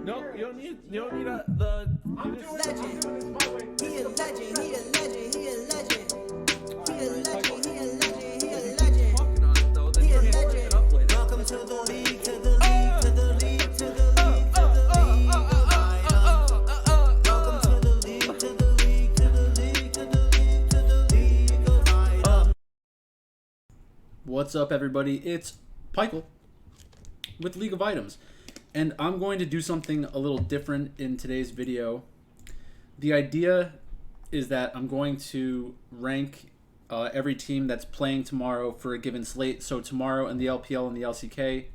No, you don't need the. I'm doing this my way. He a legend, he a legend, he a legend. He a legend, he a legend, he a legend. Talking on it though, then He a you can't legend. it up later. Welcome to the league, to the league, to the league, to the league, to the league of items. Welcome to the league, to the league, to the league, to the league, to the league of items. What's up, everybody? It's Pikel with League of Items, and I'm going to do something a little different in today's video. The idea is that I'm going to rank every team that's playing tomorrow for a given slate. So tomorrow in the LPL and the LCK,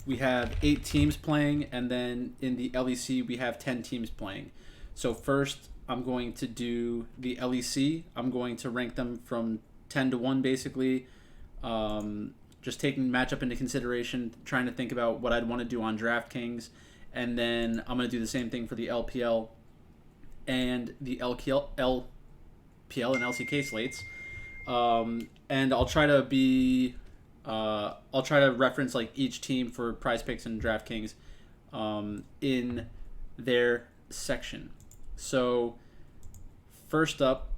we have 8 teams playing, and then in the LEC, we have 10 teams playing. So first, I'm going to do the LEC. I'm going to rank them from 10 to 1, basically. Just taking matchup into consideration, trying to think about what I'd want to do on DraftKings, and then I'm going to do the same thing for the LPL and the LPL and LCK slates. And I'll try to reference like each team for Prizepicks and DraftKings in their section. So first up,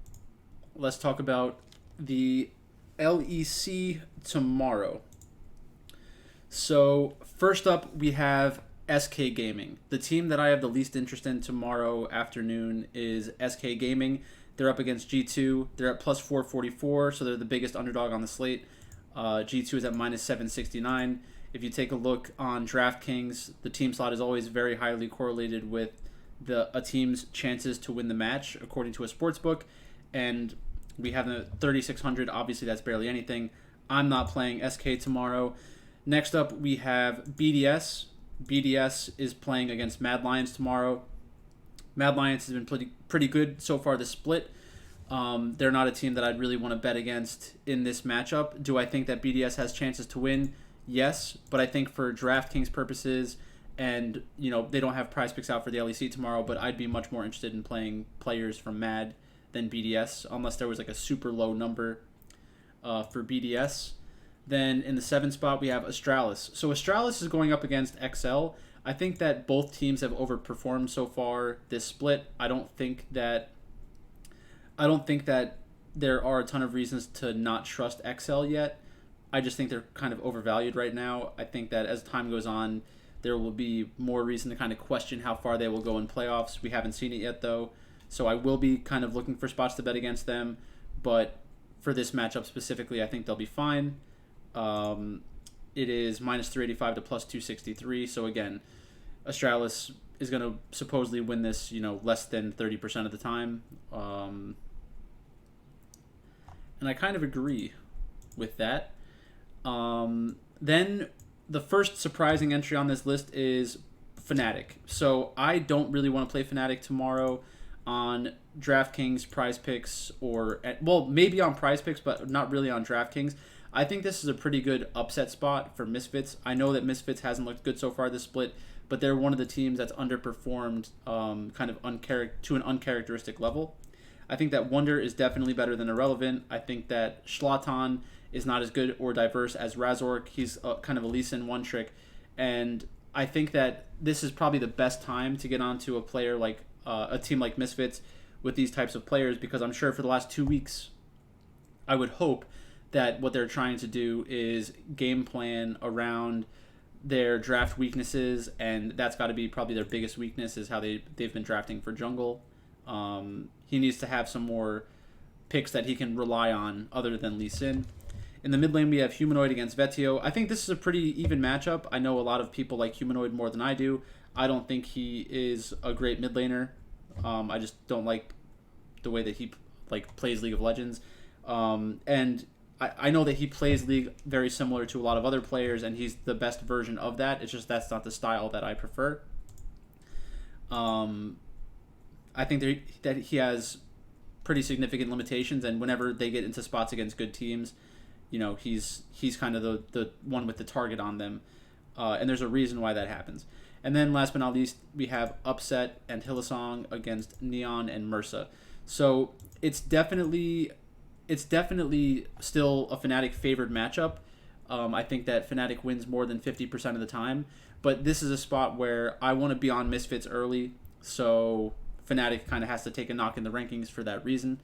let's talk about the LEC tomorrow. So first up, we have SK Gaming. The team that I have the least interest in tomorrow afternoon is SK Gaming. They're up against G2. They're at plus 444, so they're the biggest underdog on the slate. G2 is at minus 769. If you take a look on DraftKings, the team slot is always very highly correlated with a team's chances to win the match, according to a sports book. And we have the 3,600. Obviously, that's barely anything. I'm not playing SK tomorrow. Next up, we have BDS. BDS is playing against Mad Lions tomorrow. Mad Lions has been pretty good so far this split. They're not a team that I'd really want to bet against in this matchup. Do I think that BDS has chances to win? Yes, but I think for DraftKings purposes, and they don't have Prizepicks out for the LEC tomorrow, but I'd be much more interested in playing players from Mad than BDS, unless there was like a super low number for BDS. Then in the 7th spot, we have Astralis. So Astralis is going up against XL. I think that both teams have overperformed so far this split. I don't think that there are a ton of reasons to not trust XL yet. I just think they're kind of overvalued right now. I think that as time goes on, there will be more reason to kind of question how far they will go in playoffs. We haven't seen it yet, though. So I will be kind of looking for spots to bet against them. But for this matchup specifically, I think they'll be fine. It is minus 385 to plus 263. So again, Astralis is going to supposedly win this, less than 30% of the time. And I kind of agree with that. Then the first surprising entry on this list is Fanatic. So I don't really want to play Fanatic tomorrow on DraftKings, Prizepicks, maybe on Prizepicks, but not really on DraftKings. I think this is a pretty good upset spot for Misfits. I know that Misfits hasn't looked good so far this split, but they're one of the teams that's underperformed to an uncharacteristic level. I think that Wonder is definitely better than Irrelevant. I think that Schlatan is not as good or diverse as Razork. He's kind of a Lee Sin one trick. And I think that this is probably the best time to get onto a player like a team like Misfits with these types of players, because I'm sure for the last 2 weeks, I would hope that what they're trying to do is game plan around their draft weaknesses, and that's got to be probably their biggest weakness is how they've been drafting for jungle. He needs to have some more picks that he can rely on other than Lee Sin. In the mid lane, we have Humanoid against Vetio. I think this is a pretty even matchup. I know a lot of people like Humanoid more than I do. I don't think he is a great mid laner. I just don't like the way that he plays League of Legends. And I know that he plays League very similar to a lot of other players, and he's the best version of that. It's just that's not the style that I prefer. I think that he has pretty significant limitations, and whenever they get into spots against good teams, he's kind of the one with the target on them, and there's a reason why that happens. And then last but not least, we have Upset and Hillsong against Neon and Mursa. So it's definitely still a Fnatic favored matchup. I think that Fnatic wins more than 50% of the time. But this is a spot where I want to be on Misfits early, so Fnatic kind of has to take a knock in the rankings for that reason.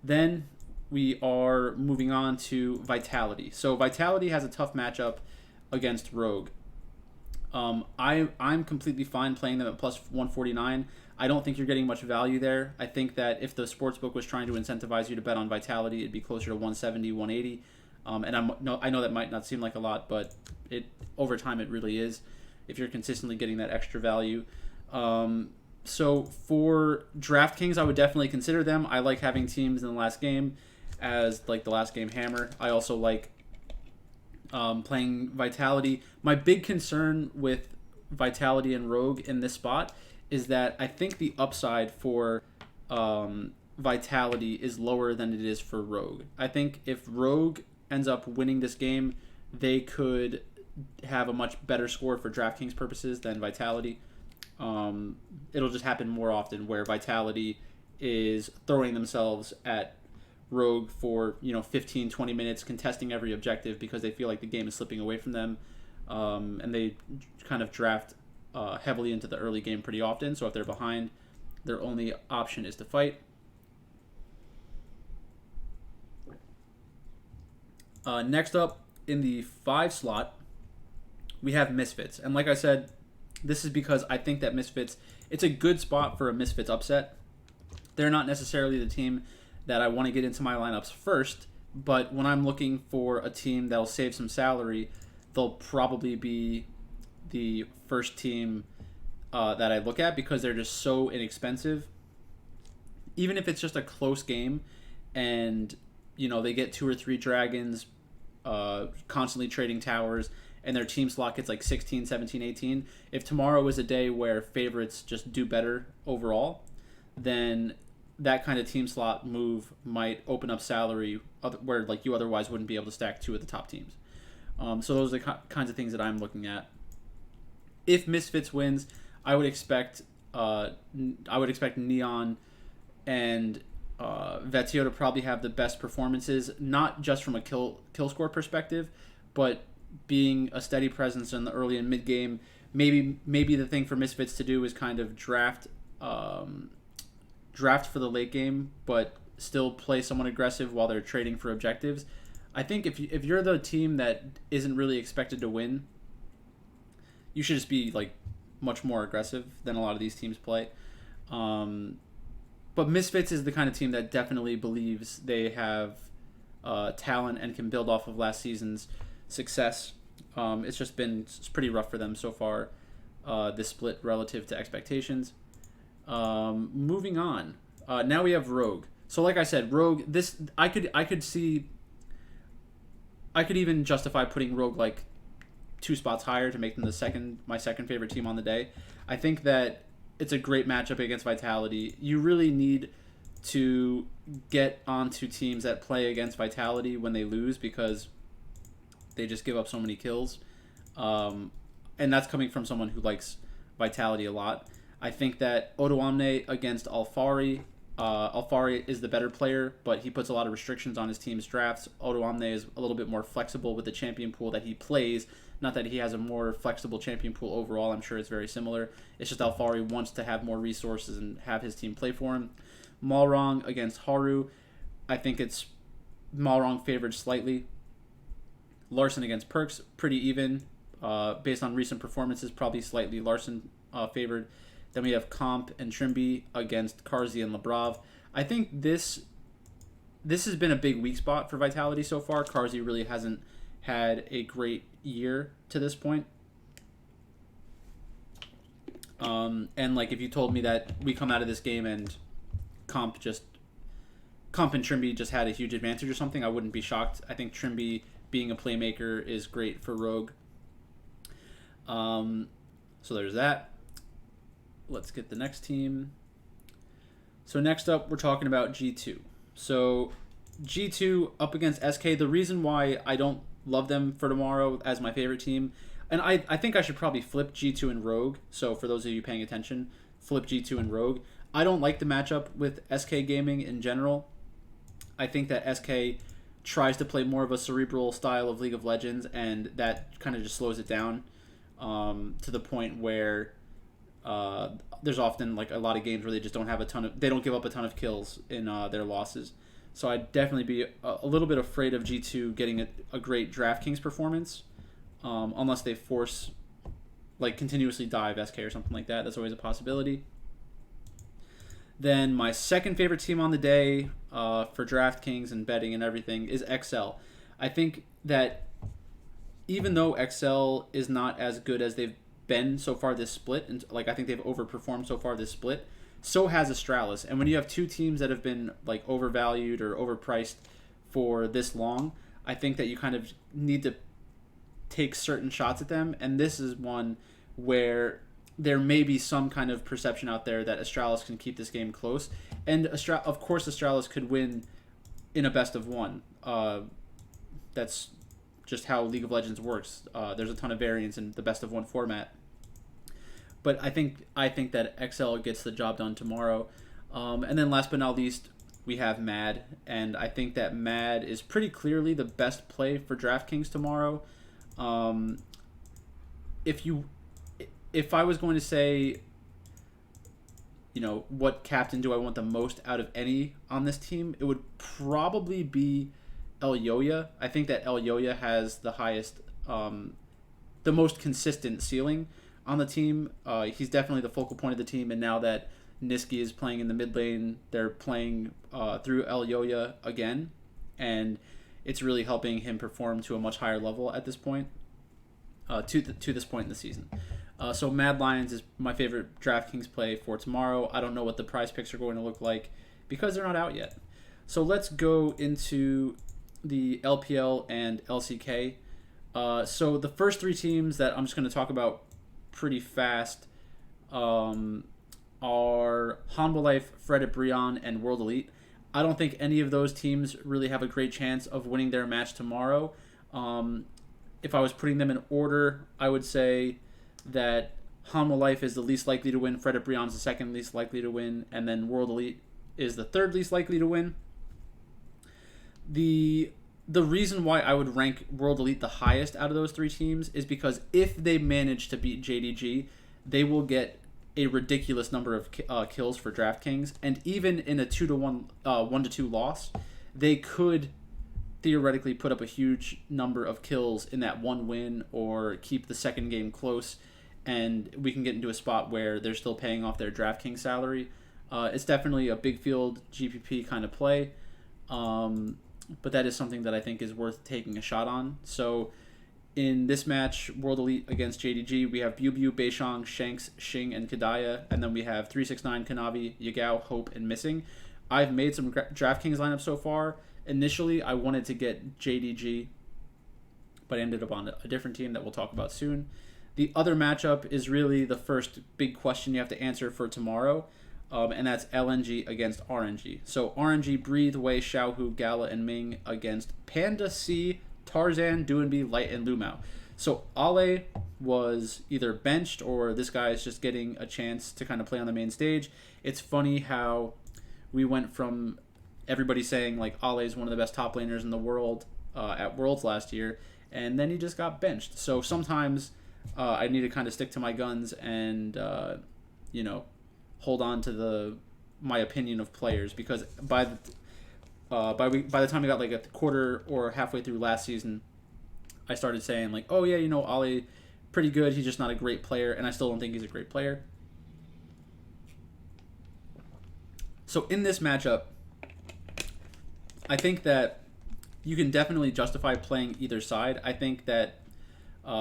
Then we are moving on to Vitality. So Vitality has a tough matchup against Rogue. I'm completely fine playing them at plus 149. I don't think you're getting much value there. I think that if the sportsbook was trying to incentivize you to bet on Vitality, it'd be closer to 170, 180. And I know that might not seem like a lot, but it over time it really is if you're consistently getting that extra value. So for DraftKings, I would definitely consider them. I like having teams in the last game as like the last game hammer. I also like playing Vitality. My big concern with Vitality and Rogue in this spot is that I think the upside for Vitality is lower than it is for Rogue. I think if Rogue ends up winning this game, they could have a much better score for DraftKings purposes than Vitality. It'll just happen more often where Vitality is throwing themselves at Rogue for 15, 20 minutes, contesting every objective because they feel like the game is slipping away from them, and they kind of draft heavily into the early game pretty often. So if they're behind, their only option is to fight. Next up in the 5 slot, we have Misfits. And like I said, this is because I think that Misfits, it's a good spot for a Misfits upset. They're not necessarily the team that I want to get into my lineups first, but when I'm looking for a team that'll save some salary, they'll probably be the first team that I look at because they're just so inexpensive. Even if it's just a close game and they get 2 or 3 dragons, constantly trading towers, and their team slot gets like 16, 17, 18. If tomorrow is a day where favorites just do better overall, then that kind of team slot move might open up salary where like you otherwise wouldn't be able to stack 2 of the top teams. So those are the kinds of things that I'm looking at. If Misfits wins, I would expect Neon and Vetio to probably have the best performances, not just from a kill score perspective, but being a steady presence in the early and mid game. Maybe the thing for Misfits to do is kind of draft for the late game, but still play somewhat aggressive while they're trading for objectives. I think if you're the team that isn't really expected to win, you should just be like much more aggressive than a lot of these teams play. But Misfits is the kind of team that definitely believes they have talent and can build off of last season's success. It's pretty rough for them so far, this split relative to expectations. Moving on. Now we have Rogue. So like I said, Rogue, I could even justify putting Rogue like 2 spots higher to make them my second favorite team on the day. I think that it's a great matchup against Vitality. You really need to get onto teams that play against Vitality when they lose because they just give up so many kills. And that's coming from someone who likes Vitality a lot. I think that Odoamne against Alfari, Alfari is the better player, but he puts a lot of restrictions on his team's drafts. Odoamne is a little bit more flexible with the champion pool that he plays. Not that he has a more flexible champion pool overall. I'm sure it's very similar. It's just Alfari wants to have more resources and have his team play for him. Malrong against Haru. I think it's Malrong favored slightly. Larson against Perks, pretty even. Based on recent performances, probably slightly Larson favored. Then we have Comp and Trimby against Karzi and Labrov. I think this has been a big weak spot for Vitality so far. Karzi really hasn't had a great year to this point. And like if you told me that we come out of this game and Comp and Trimby just had a huge advantage or something, I wouldn't be shocked. I think Trimby being a playmaker is great for Rogue. So there's that. Let's get the next team. So next up, we're talking about G2. So G2 up against SK. The reason why I don't love them for tomorrow as my favorite team, and I think I should probably flip G2 and Rogue. So for those of you paying attention, flip G2 and Rogue. I don't like the matchup with SK Gaming in general. I think that SK tries to play more of a cerebral style of League of Legends, and that kind of just slows it down to the point where there's often like a lot of games where they just don't have they don't give up a ton of kills in their losses. So I'd definitely be a little bit afraid of G2 getting a great DraftKings performance, unless they force, like, continuously dive SK or something like that. That's always a possibility. Then my second favorite team on the day for DraftKings and betting and everything is XL. I think that even though XL is not as good as they've been so far this split, and like I think they've overperformed so far this split, so has Astralis. And when you have two teams that have been like overvalued or overpriced for this long, I think that you kind of need to take certain shots at them. And this is one where there may be some kind of perception out there that Astralis can keep this game close. And of course Astralis could win in a best of one. That's just how League of Legends works. There's a ton of variance in the best of one format. But I think that XL gets the job done tomorrow. And then last but not least, we have Mad. And I think that Mad is pretty clearly the best play for DraftKings tomorrow. If I was going to say, you know, what captain do I want the most out of any on this team, it would probably be Elyoya. I think that Elyoya has the highest, the most consistent ceiling on the team. He's definitely the focal point of the team, and now that Niski is playing in the mid lane, they're playing through Elyoya again, and it's really helping him perform to a much higher level at this point, to this point in the season. So Mad Lions is my favorite DraftKings play for tomorrow. I don't know what the prize picks are going to look like because they're not out yet. So let's go into the LPL and LCK. So the first three teams that I'm just going to talk about pretty fast are Hanwha Life, Fred Brion, and World Elite. I don't think any of those teams really have a great chance of winning their match tomorrow. If I was putting them in order, I would say that Hanwha Life is the least likely to win, Fred Brion is the second least likely to win, and then World Elite is the third least likely to win. The reason why I would rank World Elite the highest out of those three teams is because if they manage to beat JDG, they will get a ridiculous number of kills for DraftKings, and even in a 2-1, 1-2 loss, they could theoretically put up a huge number of kills in that one win or keep the second game close, and we can get into a spot where they're still paying off their DraftKings salary. It's definitely a big field GPP kind of play, but that is something that I think is worth taking a shot on. So in this match, World Elite against JDG, we have Bubu, Beishang, Shanks, Xing, and Kadaya, and then we have 369, Kanavi, Yagao, Hope, and Missing. I've made some DraftKings lineups so far. Initially, I wanted to get JDG, but I ended up on a different team that we'll talk about soon. The other matchup is really the first big question you have to answer for tomorrow, and that's LNG against RNG. So RNG, Breathe, Wei, Xiaohu, Gala, and Ming against Panda C, Tarzan, Duanbi, Light, and Lumao. So Ale was either benched or this guy is just getting a chance to kind of play on the main stage. It's funny how we went from everybody saying like Ale is one of the best top laners in the world at Worlds last year, and then he just got benched. So sometimes I need to kind of stick to my guns and hold on to my opinion of players, because by the time we got like a quarter or halfway through last season, I started saying like, oh yeah, Ale pretty good, he's just not a great player, and I still don't think he's a great player. So in this matchup, I think that you can definitely justify playing either side. I think that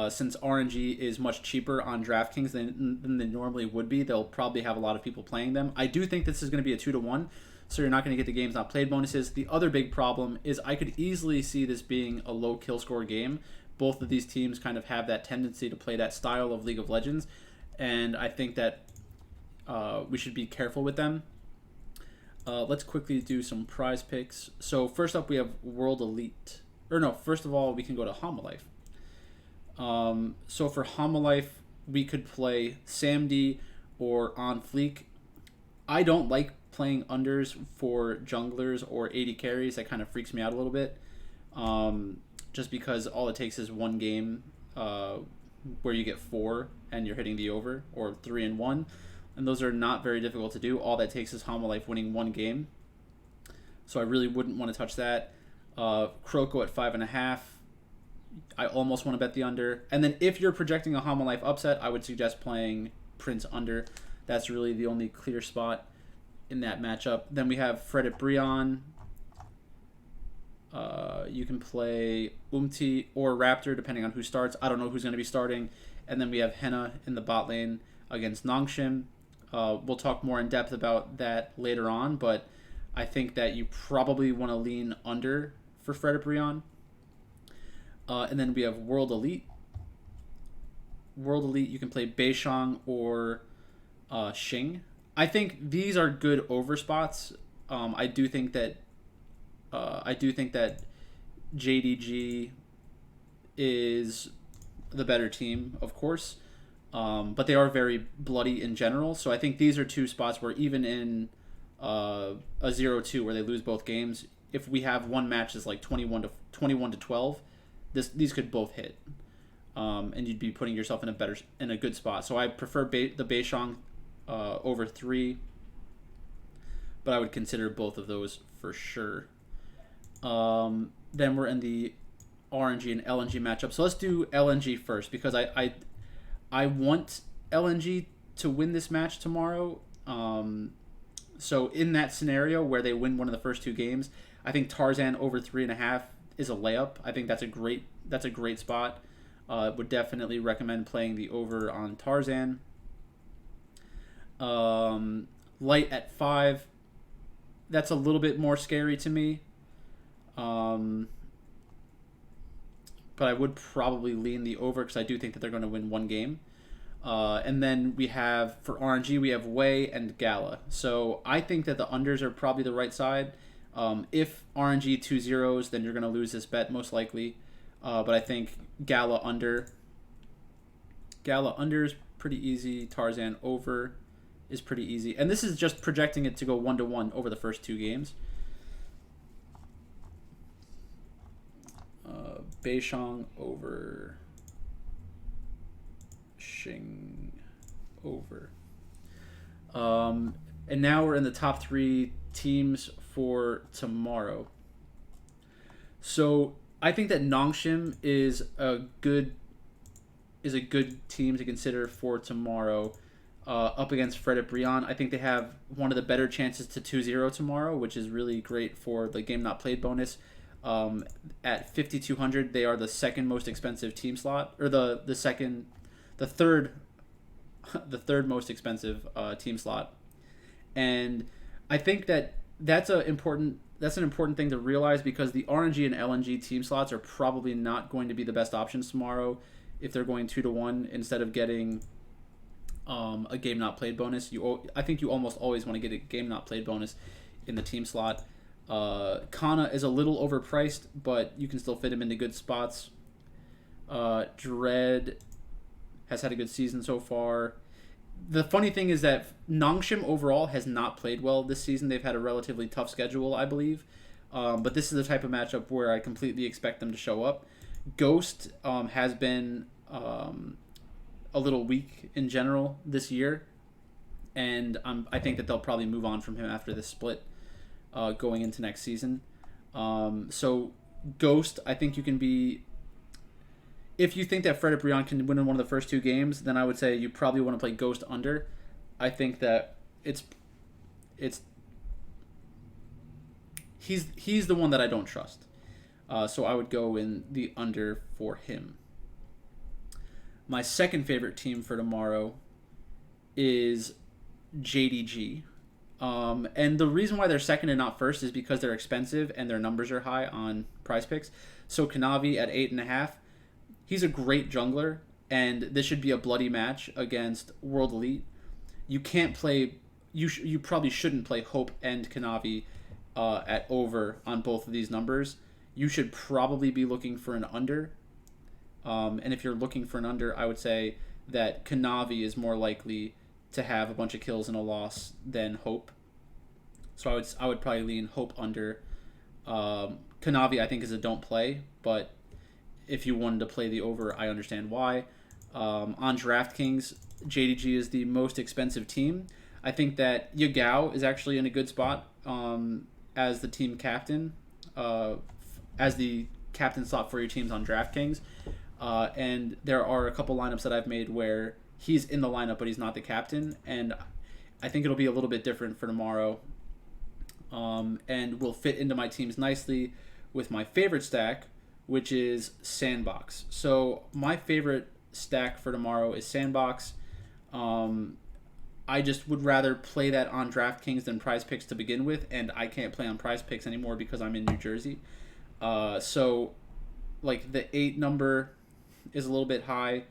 since RNG is much cheaper on DraftKings than they normally would be, they'll probably have a lot of people playing them. I do think this is going to be a 2-1, so you're not going to get the games not played bonuses. The other big problem is I could easily see this being a low kill score game. Both of these teams kind of have that tendency to play that style of League of Legends, and I think that we should be careful with them. Let's quickly do some prize picks. So first up, we have World Elite. First of all, we can go to Hanwha Life. So for Hanwha Life, we could play Samdi or On Fleek. I don't like playing unders for junglers or AD carries. That kind of freaks me out a little bit. just because all it takes is one game where you get 4 and you're hitting the over, or 3 and 1, and those are not very difficult to do. All that takes is Homolife winning one game, so I really wouldn't want to touch that. Kroko at 5.5. I almost want to bet the under. And then if you're projecting a Homolife upset, I would suggest playing Prince under. That's really the only clear spot in that matchup. Then we have Fred at Brion. You can play Umti or Raptor, depending on who starts. I don't know who's going to be starting. And then we have Henna in the bot lane against Nongshim. We'll talk more in depth about that later on, but I think that you probably want to lean under for Fred at Brion. And then we have World Elite. World Elite, you can play Beishang or Xing. I think these are good over spots. I do think that JDG is the better team, of course, but they are very bloody in general. So I think these are two spots where even in a 0-2 where they lose both games, if we have one match that's like 21 to 12, these could both hit, and you'd be putting yourself in a good spot. So I prefer the Beishang over 3, but I would consider both of those for sure. Then we're in the RNG and LNG matchup. So let's do LNG first, because I want LNG to win this match tomorrow. So in that scenario where they win one of the first 2 games, I think Tarzan over 3.5 is a layup. I think that's a great spot. Would definitely recommend playing the over on Tarzan. Light at 5. That's a little bit more scary to me. But I would probably lean the over because I do think that they're going to win one game. And then we have, for RNG, we have Wei and Gala. So I think that the unders are probably the right side. If RNG 2-0s, then you're going to lose this bet most likely. But I think Gala under is pretty easy. Tarzan over is pretty easy. And this is just projecting it to go 1-1 over the first 2 games. Beishang over. Xing over. And now we're in the top 3 teams for tomorrow. So I think that Nongshim is a good team to consider for tomorrow. Up against Fred at Brion, I think they have one of the better chances to 2-0 tomorrow, which is really great for the game not played bonus. At 5,200, they are the second most expensive team slot, or the third most expensive team slot. And I think that that's an important thing to realize, because the RNG and LNG team slots are probably not going to be the best options tomorrow if they're going 2-1 instead of getting a game not played bonus. I think you almost always want to get a game not played bonus in the team slot. Kana is a little overpriced, but you can still fit him into good spots. Dread has had a good season so far. The funny thing is that Nongshim overall has not played well this season. They've had a relatively tough schedule, I believe. But this is the type of matchup where I completely expect them to show up. Ghost has been a little weak in general this year, and I think that they'll probably move on from him after this split going into next season. So Ghost, I think you can be... If you think that Fred at Brion can win in one of the first 2 games, then I would say you probably want to play Ghost under. I think that he's the one that I don't trust. So I would go in the under for him. My second favorite team for tomorrow is JDG. And the reason why they're second and not first is because they're expensive and their numbers are high on Prizepicks. So Kanavi at 8.5. He's a great jungler, and this should be a bloody match against World Elite. You can't play... You probably shouldn't play Hope and Kanavi at over on both of these numbers. You should probably be looking for an under. And if you're looking for an under, I would say that Kanavi is more likely to have a bunch of kills and a loss than Hope. So I would probably lean Hope under. Kanavi, I think, is a don't play, but if you wanted to play the over, I understand why. On DraftKings, JDG is the most expensive team. I think that Yagao is actually in a good spot as the team captain, as the captain slot for your teams on DraftKings. And there are a couple lineups that I've made where he's in the lineup, but he's not the captain. And I think it'll be a little bit different for tomorrow. And will fit into my teams nicely with my favorite stack, which is Sandbox. So my favorite stack for tomorrow is Sandbox. I just would rather play that on DraftKings than Prizepicks to begin with, and I can't play on Prizepicks anymore because I'm in New Jersey. So, like, the 8 number is a little bit high.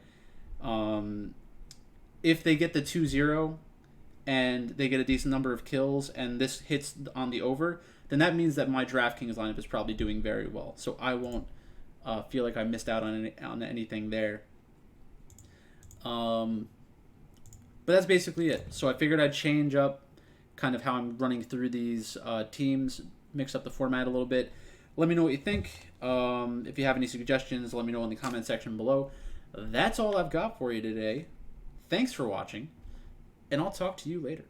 If they get the 2-0 and they get a decent number of kills and this hits on the over, then that means that my DraftKings lineup is probably doing very well. So I won't feel like I missed out on anything there. But that's basically it. So I figured I'd change up kind of how I'm running through these teams, mix up the format a little bit. Let me know what you think. If you have any suggestions, let me know in the comment section below. That's all I've got for you today. Thanks for watching, and I'll talk to you later.